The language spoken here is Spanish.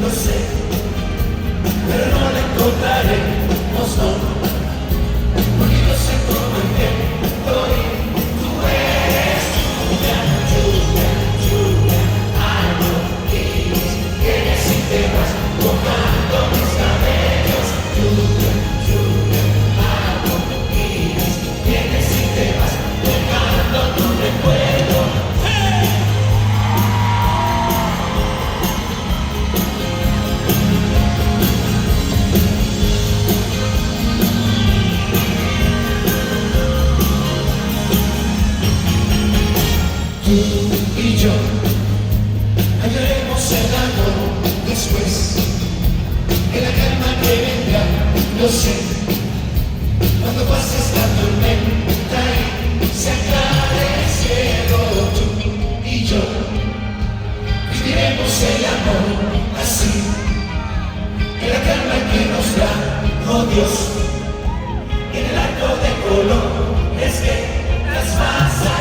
lo sé, pero no la encontraremos, no, porque yo sé todo el tiempo y tú eres lluvia, lluvia, lluvia, arcoíris, vienes y te vas mojando mis cabellos, lluvia, lluvia, arcoíris, vienes y te vas mojando tu recuerdo. Tú y yo hallaremos el amor después, en la calma que vendrá, lo sé, cuando pases la tormenta y se aclare el cielo. Tú y yo viviremos el amor así, en la calma que nos da, oh Dios, en el arco de colores que las vas a